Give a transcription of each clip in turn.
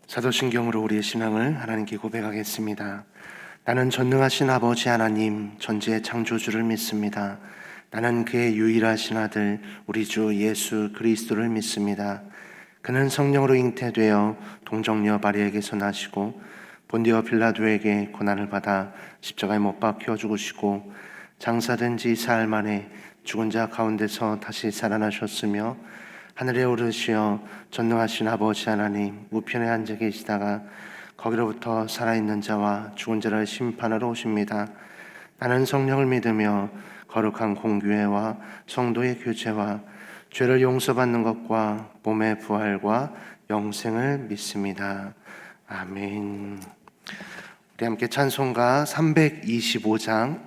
사도신경으로 우리의 신앙을 하나님께 고백하겠습니다. 나는 전능하신 아버지 하나님, 전지의 창조주를 믿습니다. 나는 그의 유일하신 아들, 우리 주 예수 그리스도를 믿습니다. 그는 성령으로 잉태되어 동정녀 마리아에게서 나시고 본디오 빌라도에게 고난을 받아 십자가에 못 박혀 죽으시고 장사된 지 사흘 만에 죽은 자 가운데서 다시 살아나셨으며 하늘에 오르시어 전능하신 아버지 하나님 우편에 앉아 계시다가 거기로부터 살아있는 자와 죽은 자를 심판하러 오십니다. 나는 성령을 믿으며 거룩한 공교회와 성도의 교제와 죄를 용서받는 것과 몸의 부활과 영생을 믿습니다. 아멘. 우리 함께 찬송가 325장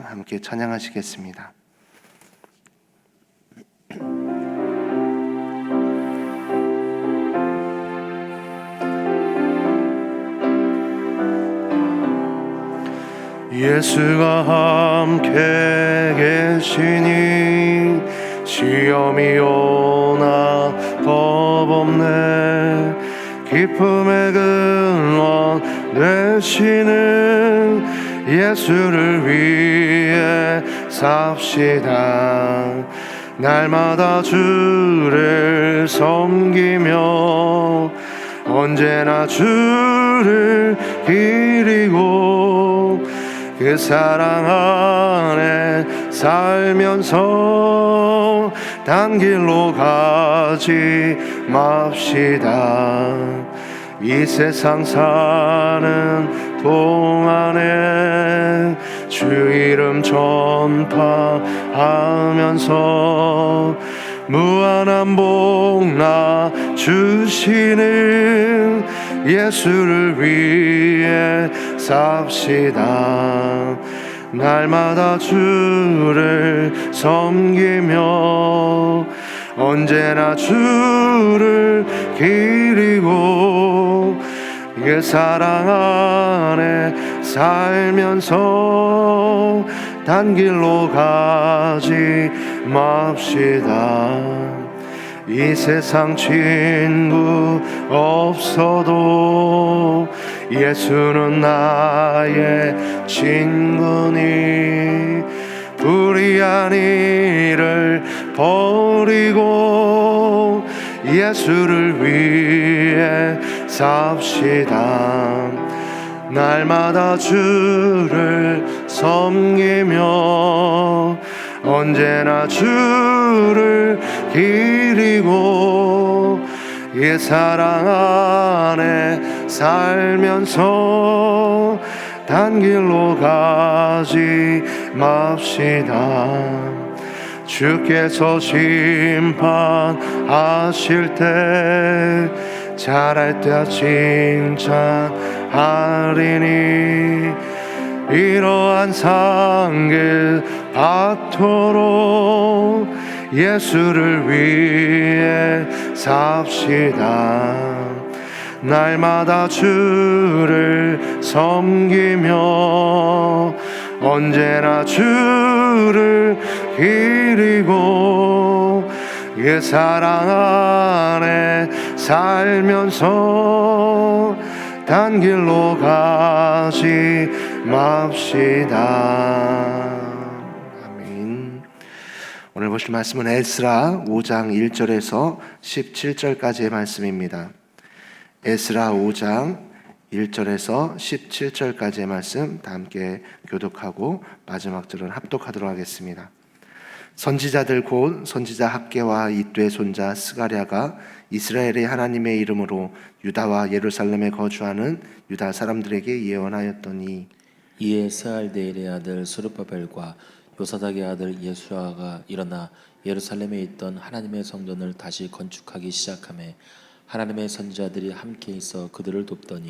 함께 찬양하시겠습니다. 예수가 함께 계시니 시험이 오나 겁없네. 기쁨의 근원 되시는 예수를 위해 삽시다. 날마다 주를 섬기며 언제나 주를 기리고 그 사랑 안에 살면서 단 길로 가지 맙시다. 이 세상 사는 동안에 주 이름 전파하면서 무한한 복나 주시는 예수를 위해 삽시다. 날마다 주를 섬기며 언제나 주를 기리고 그 사랑 안에 살면서 단 길로 가지 맙시다. 이 세상 친구 없어도 예수는 나의 친구니 불의한 일을 버리고 예수를 위해 삽시다. 날마다 주를 섬기며 언제나 주를 기리고 이 사랑 안에 살면서 단 길로 가지 맙시다. 주께서 심판하실 때 잘할 때 칭찬하리니 이러한 상길 받도록 예수를 위해 삽시다. 날마다 주를 섬기며 언제나 주를 기리고 그 사랑 안에 살면서 단 길로 가지 맙시다. 아멘. 오늘 보실 말씀은 에스라 5장 1절에서 17절까지의 말씀입니다. 에스라 5장 1절에서 17절까지의 말씀 다 함께 교독하고 마지막 절은 합독하도록 하겠습니다. 선지자들 곧 선지자 학개와 이ද්의 손자 스가랴가 이스라엘의 하나님의 이름으로 유다와 예루살렘에 거주하는 유다 사람들에게 예언하였더니 이에 스알데일의 아들 스룹바벨과 요사닥의 아들 예수아가 일어나 예루살렘에 있던 하나님의 성전을 다시 건축하기 시작하며 하나님의 선지자들이 함께 있어 그들을 돕더니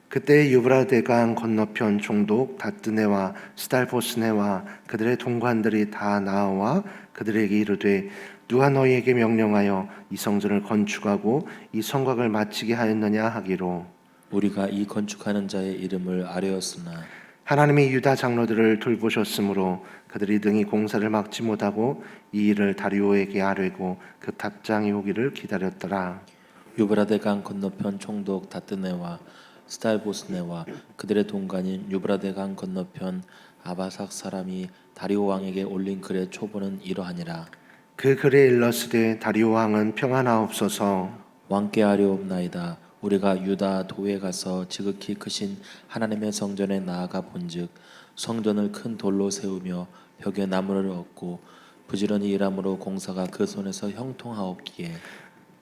그때 유브라데 강 건너편 종독 다뜨네와 스달보스네와 그들의 동관들이 다 나와 그들에게 이르되 누가 너희에게 명령하여 이 성전을 건축하고 이 성곽을 마치게 하였느냐 하기로 우리가 이 건축하는 자의 이름을 아뢰었으나 하나님이 유다 장로들을 돌보셨으므로 그들이 등이 공사를 막지 못하고 이 일을 다리오에게 아뢰고 그 답장이 오기를 기다렸더라. 유브라데 강 건너편 총독 다뜨네와 스달보스네와 그들의 동간인 유브라데 강 건너편 아바삭 사람이 다리오 왕에게 올린 글의 초본은 이러하니라. 그 글에 일렀으되 다리오 왕은 평안하옵소서. 왕께 아뢰옵나이다. 우리가 유다 도에 가서 지극히 크신 하나님의 성전에 나아가 본즉 성전을 큰 돌로 세우며 벽에 나무를 얹고 부지런히 일함으로 공사가 그 손에서 형통하옵기에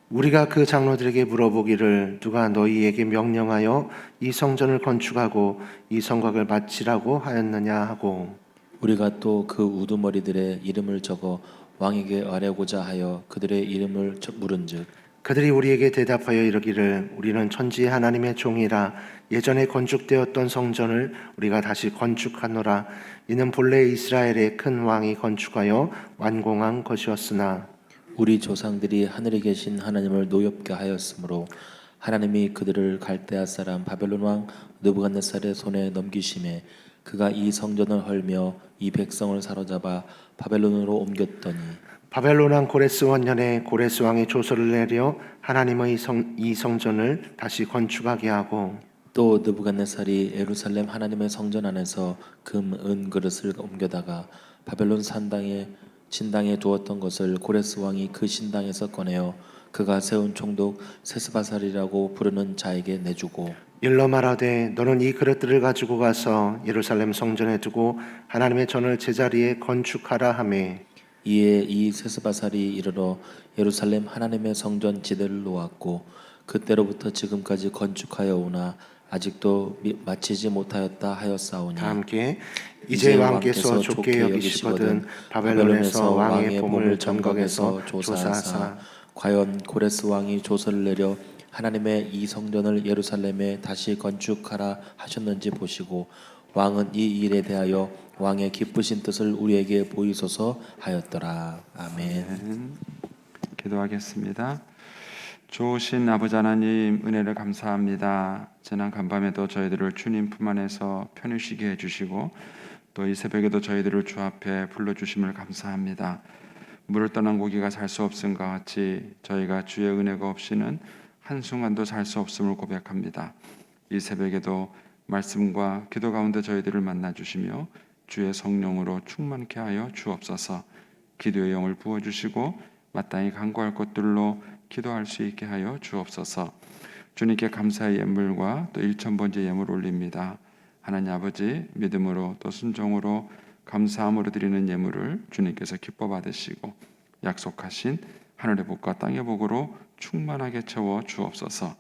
우리가 그 장로들에게 물어보기를 누가 너희에게 명령하여 이 성전을 건축하고 이 성곽을 마치라고 하였느냐 하고, 우리가 또 그 우두머리들의 이름을 적어 왕에게 아뢰고자 하여 그들의 이름을 물은즉 그들이 우리에게 대답하여 이르기를 우리는 천지의 하나님의 종이라. 예전에 건축되었던 성전을 우리가 다시 건축하노라. 이는 본래 이스라엘의 큰 왕이 건축하여 완공한 것이었으나 우리 조상들이 하늘에 계신 하나님을 노엽게 하였으므로 하나님이 그들을 갈대아 사람 바벨론 왕 느부갓네살의 손에 넘기심에 그가 이 성전을 헐며 이 백성을 사로잡아 바벨론으로 옮겼더니 바벨론 왕 고레스 원년에 고레스 왕이 조서를 내려 하나님의 이 성전을 다시 건축하게 하고, 또 느부갓네살이 예루살렘 하나님의 성전 안에서 금, 은 그릇을 옮겨다가 바벨론 산당에 신당에 두었던 것을 고레스 왕이 그 신당에서 꺼내어 그가 세운 총독 세스바살이라고 부르는 자에게 내주고 일러 말하되 너는 이 그릇들을 가지고 가서 예루살렘 성전에 두고 하나님의 전을 제자리에 건축하라 하매, 이에 이 세스바살이 이르러 예루살렘 하나님의 성전 지대를 놓았고 그때로부터 지금까지 건축하여 오나 아직도 마치지 못하였다 하였사오니 다 함께 이제 왕께서 좋게 여기시거든 바벨론에서 왕의 보물 전각에서 조사하사 과연 고레스 왕이 조서를 내려 하나님의 이 성전을 예루살렘에 다시 건축하라 하셨는지 보시고 왕은 이 일에 대하여 왕의 기쁘신 뜻을 우리에게 보이소서 하였더라. 아멘. 기도하겠습니다. 좋으신 아버지 하나님, 은혜를 감사합니다. 지난 간밤에도 저희들을 주님 품 안에서 편히 쉬게 해주시고 또 이 새벽에도 저희들을 주 앞에 불러주심을 감사합니다. 물을 떠난 고기가 살 수 없음과 같이 저희가 주의 은혜가 없이는 한순간도 살 수 없음을 고백합니다. 이 새벽에도 말씀과 기도 가운데 저희들을 만나주시며 주의 성령으로 충만케 하여 주옵소서. 기도의 영을 부어주시고 마땅히 간구할 것들로 기도할 수 있게 하여 주옵소서. 주님께 감사의 예물과 또 일천번째 예물 올립니다. 하나님 아버지, 믿음으로 또 순종으로 감사함으로 드리는 예물을 주님께서 기뻐 받으시고 약속하신 하늘의 복과 땅의 복으로 충만하게 채워 주옵소서.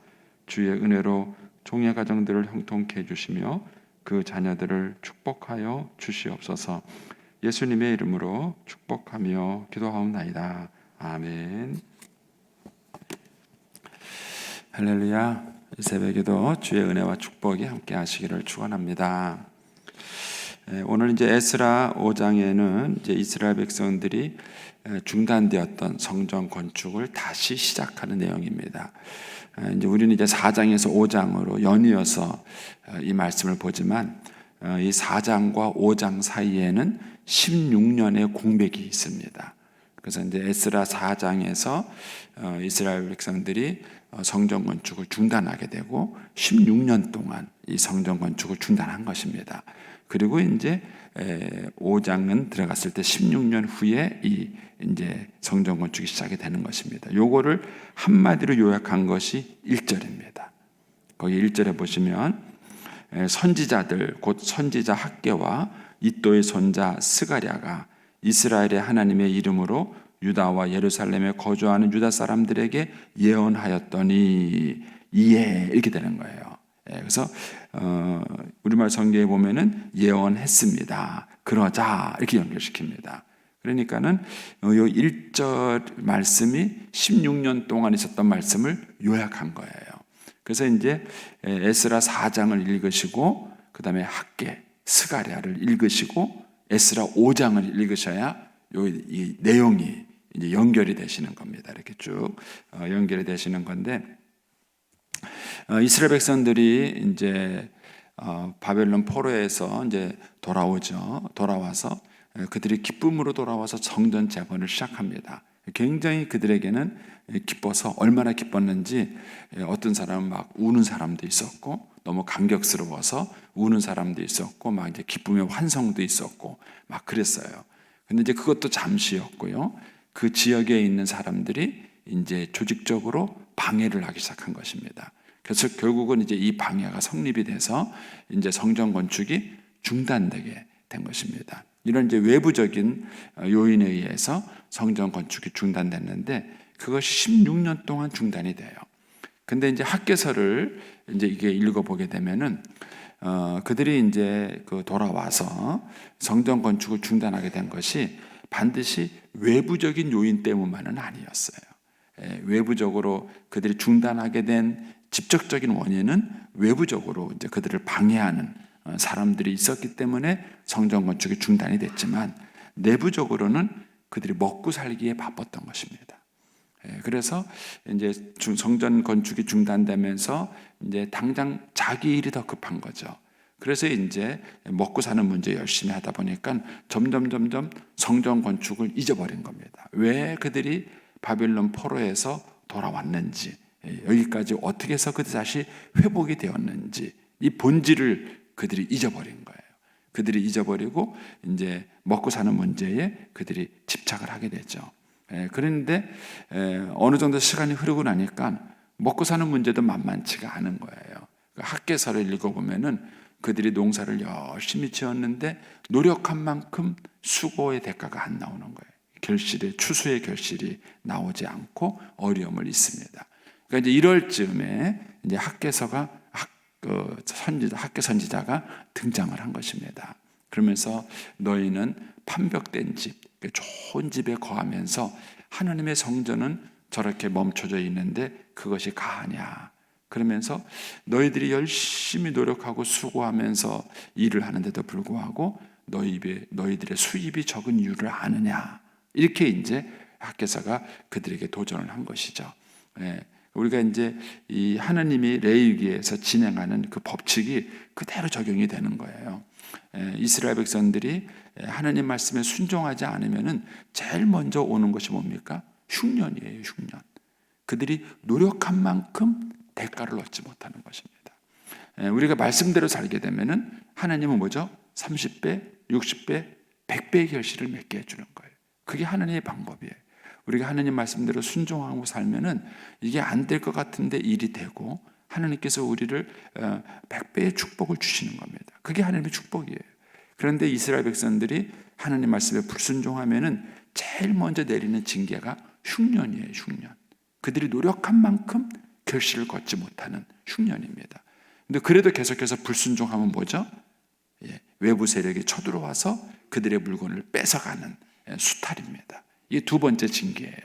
주의 은혜로 종의 가정들을 형통케 해주시며 그 자녀들을 축복하여 주시옵소서. 예수님의 이름으로 축복하며 기도하옵나이다. 아멘. 할렐루야. 이 새벽에도 주의 은혜와 축복이 함께 하시기를 축원합니다. 오늘 이제 에스라 5장에는 이제 이스라엘 백성들이 중단되었던 성전 건축을 다시 시작하는 내용입니다. 이제 우리는 이제 4장에서 5장으로 연이어서 이 말씀을 보지만 이 4장과 5장 사이에는 16년의 공백이 있습니다. 그래서 이제 에스라 4장에서 이스라엘 백성들이 성전 건축을 중단하게 되고 16년 동안 이 성전 건축을 중단한 것입니다. 그리고 이제 5장은 들어갔을 때 16년 후에 이 이제 성전 건축이 시작이 되는 것입니다. 요거를 한마디로 요약한 것이 1절입니다. 거기 1절에 보시면 선지자들 곧 선지자 학개와 이또의 손자 스가랴가 이스라엘의 하나님의 이름으로 유다와 예루살렘에 거주하는 유다 사람들에게 예언하였더니 이에 이렇게 되는 거예요. 그래서 우리말 성경에 보면은 예언했습니다. 그러자 이렇게 연결시킵니다. 그러니까는 요 1절 말씀이 16년 동안 있었던 말씀을 요약한 거예요. 그래서 이제 에스라 4장을 읽으시고 그다음에 학개 스가랴를 읽으시고 에스라 5장을 읽으셔야 이 내용이 이제 연결이 되시는 겁니다. 이렇게 쭉 연결이 되시는 건데 이스라엘 백성들이 이제 바벨론 포로에서 이제 돌아와서 그들이 기쁨으로 돌아와서 성전 재건을 시작합니다. 굉장히 그들에게는 기뻐서 얼마나 기뻤는지 어떤 사람은 막 우는 사람도 있었고 너무 감격스러워서 우는 사람도 있었고 막 이제 기쁨의 환성도 있었고 막 그랬어요. 근데 이제 그것도 잠시였고요. 그 지역에 있는 사람들이 이제 조직적으로 방해를 하기 시작한 것입니다. 그래서 결국은 이제 이 방해가 성립이 돼서 이제 성전 건축이 중단되게 된 것입니다. 이런 이제 외부적인 요인에 의해서 성전 건축이 중단됐는데 그것이 16년 동안 중단이 돼요. 근데 이제 학개서를 이제 이게 읽어보게 되면은 그들이 이제 그 돌아와서 성전 건축을 중단하게 된 것이 반드시 외부적인 요인 때문만은 아니었어요. 외부적으로 그들이 중단하게 된 직접적인 원인은 외부적으로 이제 그들을 방해하는 사람들이 있었기 때문에 성전 건축이 중단이 됐지만 내부적으로는 그들이 먹고 살기에 바빴던 것입니다. 그래서 이제 성전 건축이 중단되면서 이제 당장 자기 일이 더 급한 거죠. 그래서 이제 먹고 사는 문제 열심히 하다 보니까 점점 성전 건축을 잊어버린 겁니다. 왜 그들이 바빌론 포로에서 돌아왔는지, 여기까지 어떻게 해서 그들 다시 회복이 되었는지 이 본질을 그들이 잊어버린 거예요. 그들이 잊어버리고 이제 먹고 사는 문제에 그들이 집착을 하게 되죠. 그런데 어느 정도 시간이 흐르고 나니까 먹고 사는 문제도 만만치가 않은 거예요. 학개서를 읽어보면은 그들이 농사를 열심히 지었는데 노력한 만큼 수고의 대가가 안 나오는 거예요. 추수의 결실이 나오지 않고 어려움을 있습니다. 그러니까 이제 이럴 즈음에 이제 학개서가 학개 선지자가 등장을 한 것입니다. 그러면서 너희는 판벽된 집, 좋은 집에 거하면서 하나님의 성전은 저렇게 멈춰져 있는데 그것이 가하냐? 그러면서 너희들이 열심히 노력하고 수고하면서 일을 하는데도 불구하고 너희들의 수입이 적은 이유를 아느냐? 이렇게 이제 학개서가 그들에게 도전을 한 것이죠. 우리가 이제 이 하나님이 레위기에서 진행하는 그 법칙이 그대로 적용이 되는 거예요. 이스라엘 백성들이 하나님 말씀에 순종하지 않으면은 제일 먼저 오는 것이 뭡니까? 흉년이에요, 흉년. 그들이 노력한 만큼 대가를 얻지 못하는 것입니다. 우리가 말씀대로 살게 되면은 하나님은 뭐죠? 30배, 60배, 100배의 결실을 맺게 해주는 거예요. 그게 하나님의 방법이에요. 우리가 하나님 말씀대로 순종하고 살면은 이게 안 될 것 같은데 일이 되고 하나님께서 우리를 100배의 축복을 주시는 겁니다. 그게 하나님의 축복이에요. 그런데 이스라엘 백성들이 하나님 말씀에 불순종하면은 제일 먼저 내리는 징계가 흉년이에요, 흉년. 그들이 노력한 만큼 결실을 걷지 못하는 흉년입니다. 근데 그래도 계속해서 불순종하면 뭐죠? 외부 세력이 쳐들어와서 그들의 물건을 뺏어가는 수탈입니다. 이게 두 번째 징계예요.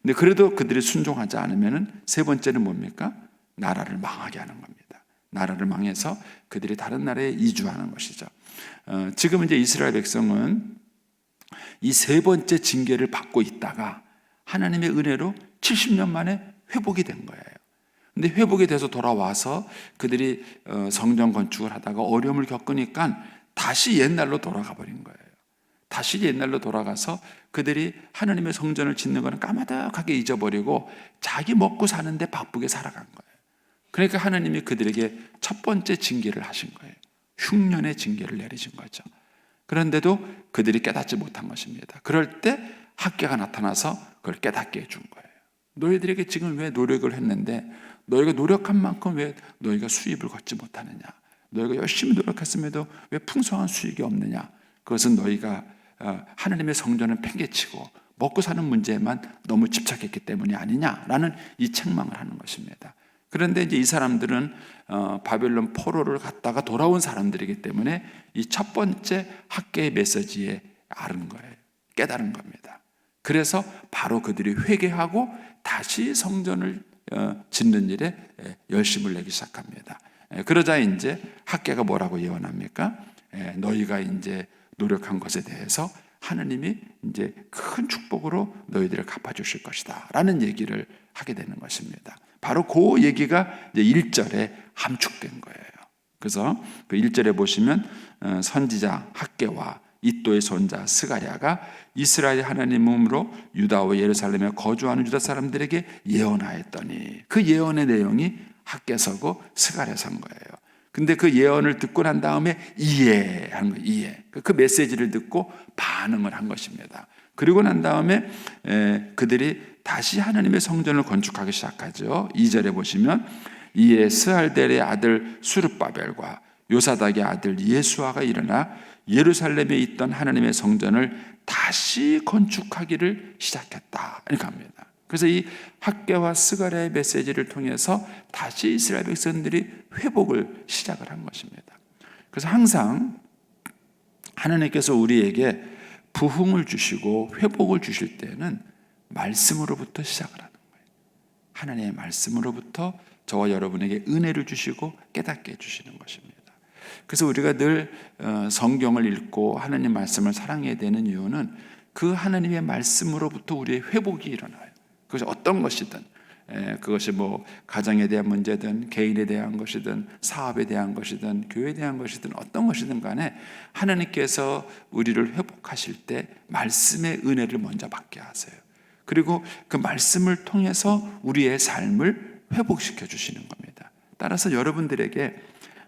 근데 그래도 그들이 순종하지 않으면은 세 번째는 뭡니까? 나라를 망하게 하는 겁니다. 나라를 망해서 그들이 다른 나라에 이주하는 것이죠. 지금 이제 이스라엘 백성은 이 세 번째 징계를 받고 있다가 하나님의 은혜로 70년 만에 회복이 된 거예요. 근데 회복이 돼서 돌아와서 그들이 성전 건축을 하다가 어려움을 겪으니까 다시 옛날로 돌아가 버린 거예요. 다시 옛날로 돌아가서 그들이 하나님의 성전을 짓는 것은 까마득하게 잊어버리고 자기 먹고 사는데 바쁘게 살아간 거예요. 그러니까 하나님이 그들에게 첫 번째 징계를 하신 거예요. 흉년의 징계를 내리신 거죠. 그런데도 그들이 깨닫지 못한 것입니다. 그럴 때 학개가 나타나서 그걸 깨닫게 해준 거예요. 너희들에게 지금 왜 노력을 했는데 너희가 노력한 만큼 왜 너희가 수입을 걷지 못하느냐? 너희가 열심히 노력했음에도 왜 풍성한 수익이 없느냐? 그것은 너희가 하나님의 성전을 팽개치고 먹고 사는 문제에만 너무 집착했기 때문이 아니냐라는 이 책망을 하는 것입니다. 그런데 이제 이 사람들은 바벨론 포로를 갔다가 돌아온 사람들이기 때문에 이 첫 번째 학개의 메시지에 알은 거예요. 깨달은 겁니다. 그래서 바로 그들이 회개하고 다시 성전을 짓는 일에 열심을 내기 시작합니다. 그러자 이제 학개가 뭐라고 예언합니까? 너희가 이제 노력한 것에 대해서 하나님이 이제 큰 축복으로 너희들을 갚아주실 것이다 라는 얘기를 하게 되는 것입니다. 바로 그 얘기가 이제 1절에 함축된 거예요. 그래서 그 1절에 보시면 선지자 학개와 이또의 손자 스가랴가 이스라엘 하나님으로 유다와 예루살렘에 거주하는 유다 사람들에게 예언하였더니, 그 예언의 내용이 학개서고 스가랴 선거예요. 근데 그 예언을 듣고 난 다음에 이해한 거예요. 이해. 그 메시지를 듣고 반응을 한 것입니다. 그리고 난 다음에 그들이 다시 하나님의 성전을 건축하기 시작하죠. 2절에 보시면 이에 스알델의 아들 수르바벨과 요사닥의 아들 예수아가 일어나 예루살렘에 있던 하나님의 성전을 다시 건축하기를 시작했다, 이렇게 합니다. 그래서 이 학개와 스가랴의 메시지를 통해서 다시 이스라엘 백성들이 회복을 시작을 한 것입니다. 그래서 항상 하나님께서 우리에게 부흥을 주시고 회복을 주실 때는 말씀으로부터 시작을 하는 거예요. 하나님의 말씀으로부터 저와 여러분에게 은혜를 주시고 깨닫게 해주시는 것입니다. 그래서 우리가 늘 성경을 읽고 하나님 말씀을 사랑해야 되는 이유는 그 하나님의 말씀으로부터 우리의 회복이 일어나요. 그것이 어떤 것이든, 그것이 뭐 가정에 대한 문제든 개인에 대한 것이든 사업에 대한 것이든 교회에 대한 것이든 어떤 것이든 간에 하나님께서 우리를 회복하실 때 말씀의 은혜를 먼저 받게 하세요. 그리고 그 말씀을 통해서 우리의 삶을 회복시켜 주시는 겁니다. 따라서 여러분들에게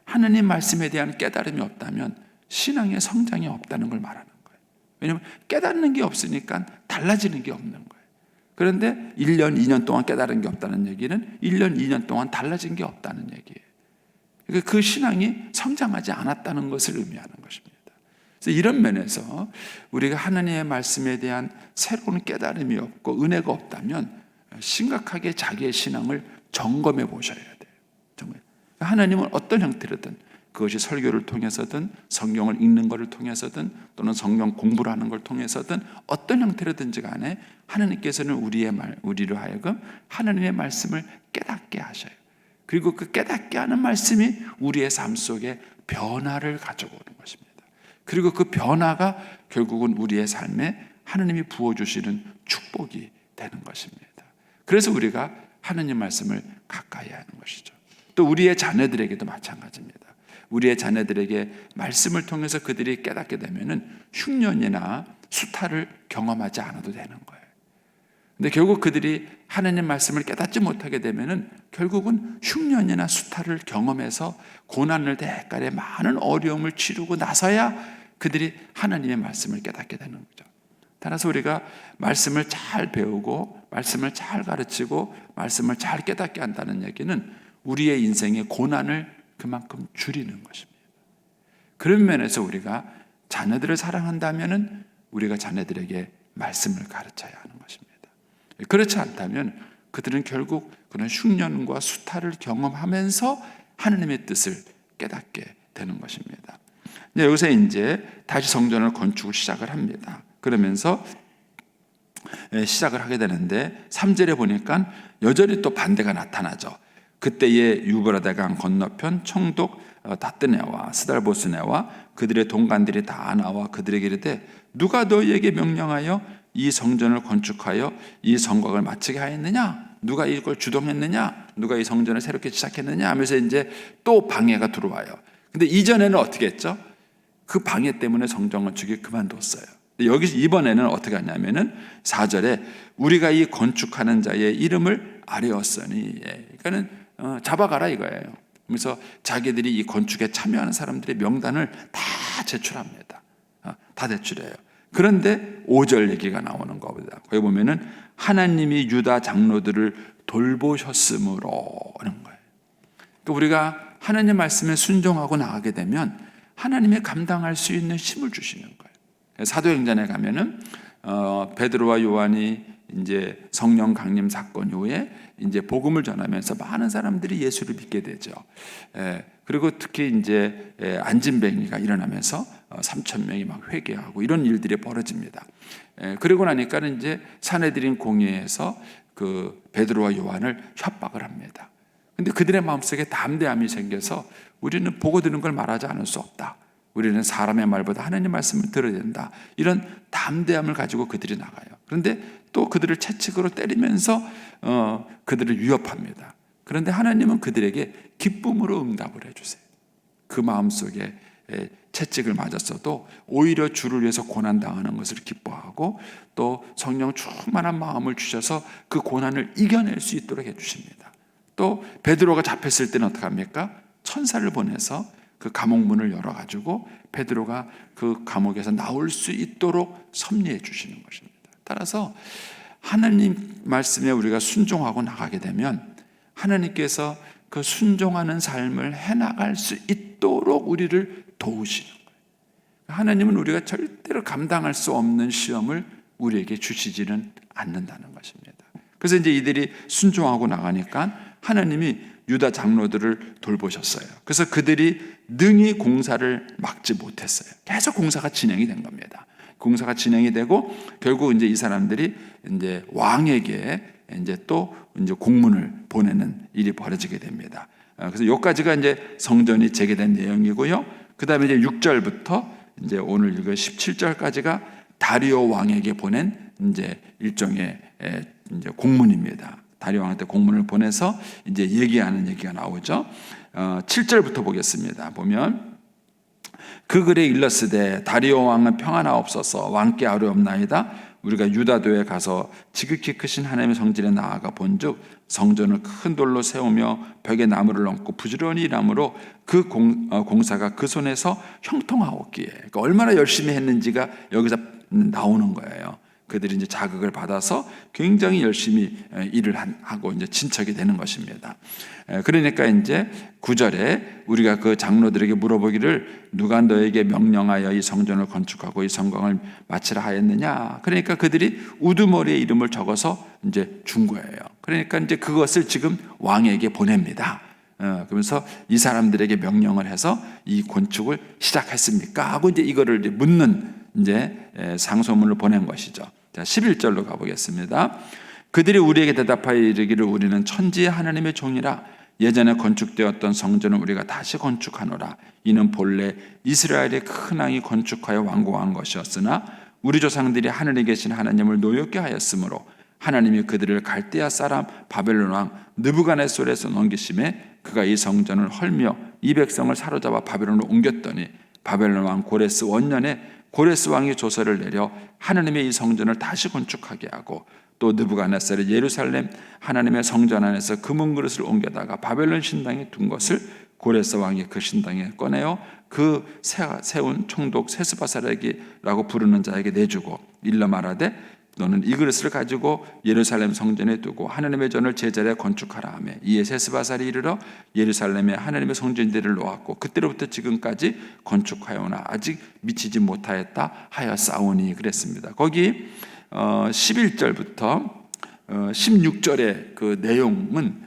하나님 말씀에 대한 깨달음이 없다면 신앙의 성장이 없다는 걸 말하는 거예요. 왜냐하면 깨닫는 게 없으니까 달라지는 게 없는 거예요. 그런데 1년, 2년 동안 깨달은 게 없다는 얘기는 1년, 2년 동안 달라진 게 없다는 얘기예요. 그러니까 그 신앙이 성장하지 않았다는 것을 의미하는 것입니다. 그래서 이런 면에서 우리가 하나님의 말씀에 대한 새로운 깨달음이 없고 은혜가 없다면 심각하게 자기의 신앙을 점검해 보셔야 돼요. 정말. 하나님은 어떤 형태로든, 그것이 설교를 통해서든 성경을 읽는 것을 통해서든 또는 성경 공부를 하는 걸 통해서든 어떤 형태로든지 간에 하나님께서는 우리로 하여금 하나님의 말씀을 깨닫게 하셔요. 그리고 그 깨닫게 하는 말씀이 우리의 삶 속에 변화를 가져오는 것입니다. 그리고 그 변화가 결국은 우리의 삶에 하나님이 부어주시는 축복이 되는 것입니다. 그래서 우리가 하나님 말씀을 가까이 하는 것이죠. 또 우리의 자녀들에게도 마찬가지입니다. 우리의 자녀들에게 말씀을 통해서 그들이 깨닫게 되면은 흉년이나 수탈을 경험하지 않아도 되는 거예요. 근데 결국 그들이 하나님 말씀을 깨닫지 못하게 되면은 결국은 흉년이나 수탈을 경험해서 고난을 대가에 많은 어려움을 치르고 나서야 그들이 하나님의 말씀을 깨닫게 되는 거죠. 따라서 우리가 말씀을 잘 배우고 말씀을 잘 가르치고 말씀을 잘 깨닫게 한다는 얘기는 우리의 인생의 고난을 그만큼 줄이는 것입니다. 그런 면에서 우리가 자녀들을 사랑한다면 우리가 자녀들에게 말씀을 가르쳐야 하는 것입니다. 그렇지 않다면 그들은 결국 그런 흉년과 수탈을 경험하면서 하나님의 뜻을 깨닫게 되는 것입니다. 여기서 이제 다시 성전을 건축을 시작을 합니다. 그러면서 시작을 하게 되는데 3절에 보니까 여전히 또 반대가 나타나죠. 그때에 유브라데 강 건너편 총독 다뜨네와 스달보스네와 그들의 동관들이 다 나와 그들에게 이르되 누가 너희에게 명령하여 이 성전을 건축하여 이 성곽을 마치게 하였느냐? 누가 이걸 주동했느냐? 누가 이 성전을 새롭게 시작했느냐? 하면서 이제 또 방해가 들어와요. 근데 이전에는 어떻게 했죠? 그 방해 때문에 성전 건축이 그만뒀어요. 여기서 이번에는 어떻게 하냐면은 4절에 우리가 이 건축하는 자의 이름을 아뢰었으니, 그러니까는 잡아가라 이거예요. 그래서 자기들이 이 건축에 참여하는 사람들의 명단을 다 제출합니다. 다 제출해요. 그런데 5절 얘기가 나오는 겁니다. 거기 보면은 하나님이 유다 장로들을 돌보셨으므로 하는 거예요. 그러니까 우리가 하나님 말씀에 순종하고 나가게 되면 하나님이 감당할 수 있는 힘을 주시는 거예요. 사도행전에 가면은 베드로와 요한이 이제 성령 강림 사건 후에 이제 복음을 전하면서 많은 사람들이 예수를 믿게 되죠. 그리고 특히 이제 안진뱅이가 일어나면서 3,000명이 막 회개하고 이런 일들이 벌어집니다. 그리고 나니까는 이제 산헤드린 공회에서 그 베드로와 요한을 협박을 합니다. 근데 그들의 마음속에 담대함이 생겨서 우리는 보고 드는 걸 말하지 않을 수 없다. 우리는 사람의 말보다 하나님 말씀을 들어야 된다. 이런 담대함을 가지고 그들이 나가요. 그런데 또 그들을 채찍으로 때리면서 그들을 위협합니다. 그런데 하나님은 그들에게 기쁨으로 응답을 해주세요. 그 마음속에 채찍을 맞았어도 오히려 주를 위해서 고난당하는 것을 기뻐하고 또 성령 충만한 마음을 주셔서 그 고난을 이겨낼 수 있도록 해주십니다. 또 베드로가 잡혔을 때는 어떻게 합니까? 천사를 보내서 그 감옥 문을 열어가지고 베드로가 그 감옥에서 나올 수 있도록 섭리해 주시는 것입니다. 따라서 하나님 말씀에 우리가 순종하고 나가게 되면 하나님께서 그 순종하는 삶을 해나갈 수 있도록 우리를 도우시는 거예요. 하나님은 우리가 절대로 감당할 수 없는 시험을 우리에게 주시지는 않는다는 것입니다. 그래서 이제 이들이 순종하고 나가니까 하나님이 유다 장로들을 돌보셨어요. 그래서 그들이 능히 공사를 막지 못했어요. 계속 공사가 진행이 된 겁니다. 공사가 진행이 되고 결국 이제 이 사람들이 이제 왕에게 이제 또 이제 공문을 보내는 일이 벌어지게 됩니다. 그래서 여기까지가 이제 성전이 재개된 내용이고요. 그다음에 이제 6절부터 이제 오늘 이거 17절까지가 다리오 왕에게 보낸 이제 일종의 이제 공문입니다. 다리오 왕한테 공문을 보내서 이제 얘기하는 얘기가 나오죠. 7절부터 보겠습니다. 보면 그 글에 일렀으되 다리오 왕은 평안하옵소서 왕께 아뢰옵나이다. 우리가 유다도에 가서 지극히 크신 하나님의 성전에 나아가 본즉 성전을 큰 돌로 세우며 벽에 나무를 얹고 부지런히 일함으로 그 공사가 그 손에서 형통하옵기에, 그러니까 얼마나 열심히 했는지가 여기서 나오는 거예요. 그들이 이제 자극을 받아서 굉장히 열심히 일을 하고 이제 진척이 되는 것입니다. 그러니까 이제 9절에 우리가 그 장로들에게 물어보기를 누가 너에게 명령하여 이 성전을 건축하고 이 성곽을 마치라 하였느냐. 그러니까 그들이 우두머리에 이름을 적어서 이제 준 거예요. 그러니까 이제 그것을 지금 왕에게 보냅니다. 그러면서 이 사람들에게 명령을 해서 이 건축을 시작했습니까? 하고 이제 이거를 이제 묻는 이제 상소문을 보낸 것이죠. 자, 11절로 가보겠습니다. 그들이 우리에게 대답하여 이르기를 우리는 천지의 하나님의 종이라 예전에 건축되었던 성전을 우리가 다시 건축하노라. 이는 본래 이스라엘의 큰 왕이 건축하여 완공한 것이었으나 우리 조상들이 하늘에 계신 하나님을 노엽게 하였으므로 하나님이 그들을 갈대아 사람 바벨론 왕 느부갓네살에서 넘기심에 그가 이 성전을 헐며 이 백성을 사로잡아 바벨론으로 옮겼더니 바벨론 왕 고레스 원년에 고레스 왕이 조서를 내려 하나님의 이 성전을 다시 건축하게 하고 또 느부갓네살이 예루살렘 하나님의 성전 안에서 금은 그릇을 옮겨다가 바벨론 신당에 둔 것을 고레스 왕이 그 신당에 꺼내어 그 세운 총독 세스바사락이라고 부르는 자에게 내주고 일러 말하되 너는 이 그릇을 가지고 예루살렘 성전에 두고 하나님의 전을 제자리에 건축하라 하며 이에 세스바살이 이르러 예루살렘에 하나님의 성전들을 놓았고 그때로부터 지금까지 건축하여오나 아직 미치지 못하였다 하였사오니 그랬습니다. 거기 11절부터 16절의 그 내용은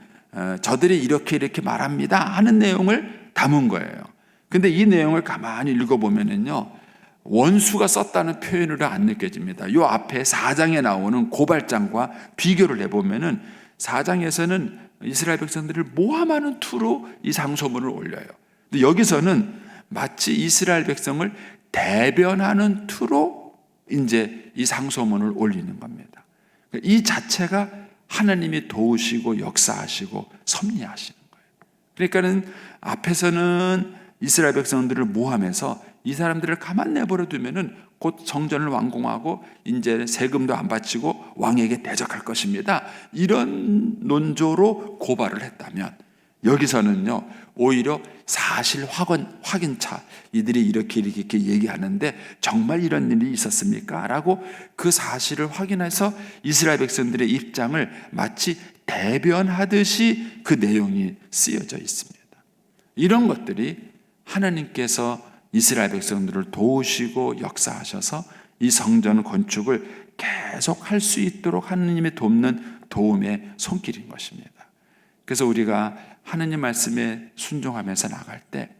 저들이 이렇게 말합니다 하는 내용을 담은 거예요. 근데 이 내용을 가만히 읽어보면은요 원수가 썼다는 표현으로 안 느껴집니다. 요 앞에 4장에 나오는 고발장과 비교를 해보면은 4장에서는 이스라엘 백성들을 모함하는 투로 이 상소문을 올려요. 근데 여기서는 마치 이스라엘 백성을 대변하는 투로 이제 이 상소문을 올리는 겁니다. 이 자체가 하나님이 도우시고 역사하시고 섭리하시는 거예요. 그러니까는 앞에서는 이스라엘 백성들을 모함해서 이 사람들을 가만 내버려 두면은 곧 성전을 완공하고 이제 세금도 안 바치고 왕에게 대적할 것입니다. 이런 논조로 고발을 했다면 여기서는요 오히려 사실 확인차 이들이 이렇게 얘기하는데 정말 이런 일이 있었습니까? 라고 그 사실을 확인해서 이스라엘 백성들의 입장을 마치 대변하듯이 그 내용이 쓰여져 있습니다. 이런 것들이 하나님께서 이스라엘 백성들을 도우시고 역사하셔서 이 성전 건축을 계속 할 수 있도록 하나님의 돕는 도움의 손길인 것입니다. 그래서 우리가 하나님 말씀에 순종하면서 나갈 때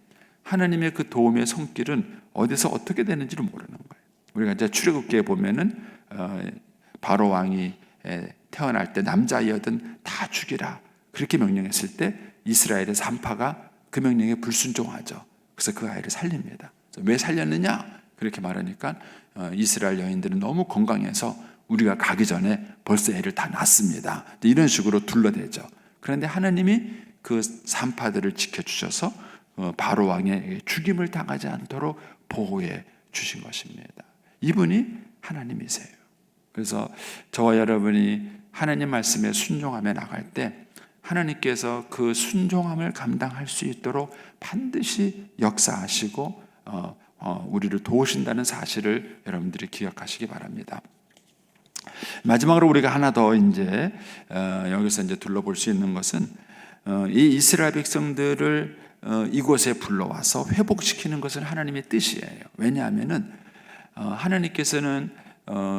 하나님의 그 도움의 손길은 어디서 어떻게 되는지를 모르는 거예요. 우리가 이제 출애굽기에 보면은 바로 왕이 태어날 때 남자이어든 다 죽이라 그렇게 명령했을 때 이스라엘의 산파가 그 명령에 불순종하죠. 그래서 그 아이를 살립니다. 왜 살렸느냐? 그렇게 말하니까 이스라엘 여인들은 너무 건강해서 우리가 가기 전에 벌써 애를 다 낳습니다. 이런 식으로 둘러대죠. 그런데 하나님이 그 산파들을 지켜주셔서 바로 왕의 죽임을 당하지 않도록 보호해 주신 것입니다. 이분이 하나님이세요. 그래서 저와 여러분이 하나님 말씀에 순종하며 나갈 때 하나님께서 그 순종함을 감당할 수 있도록 반드시 역사하시고 우리를 도우신다는 사실을 여러분들이 기억하시기 바랍니다. 마지막으로 우리가 하나 더 이제 여기서 이제 둘러볼 수 있는 것은 이 이스라엘 백성들을 이곳에 불러와서 회복시키는 것은 하나님의 뜻이에요. 왜냐하면은 하나님께서는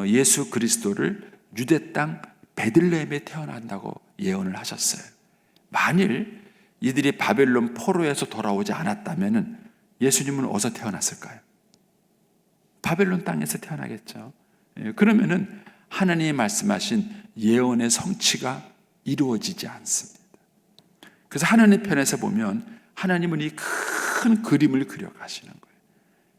예수 그리스도를 유대 땅 베들레헴에 태어난다고 예언을 하셨어요. 만일 이들이 바벨론 포로에서 돌아오지 않았다면은 예수님은 어디서 태어났을까요? 바벨론 땅에서 태어나겠죠. 그러면은 하나님이 말씀하신 예언의 성취가 이루어지지 않습니다. 그래서 하나님 편에서 보면 하나님은 이 큰 그림을 그려가시는 거예요.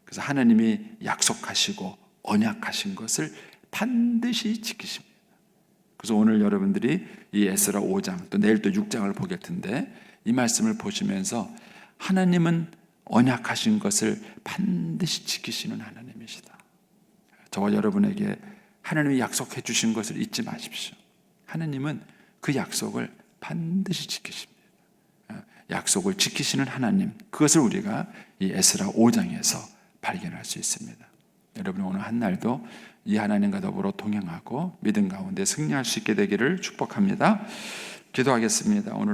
그래서 하나님이 약속하시고 언약하신 것을 반드시 지키십니다. 그래서 오늘 여러분들이 이 에스라 5장 또 내일 또 6장을 보게 텐데 이 말씀을 보시면서 하나님은 언약하신 것을 반드시 지키시는 하나님이시다. 저와 여러분에게 하나님이 약속해 주신 것을 잊지 마십시오. 하나님은 그 약속을 반드시 지키십니다. 약속을 지키시는 하나님, 그것을 우리가 이 에스라 5장에서 발견할 수 있습니다. 여러분 오늘 한 날도 이 하나님과 더불어 동행하고 믿음 가운데 승리할 수 있게 되기를 축복합니다. 기도하겠습니다. 오늘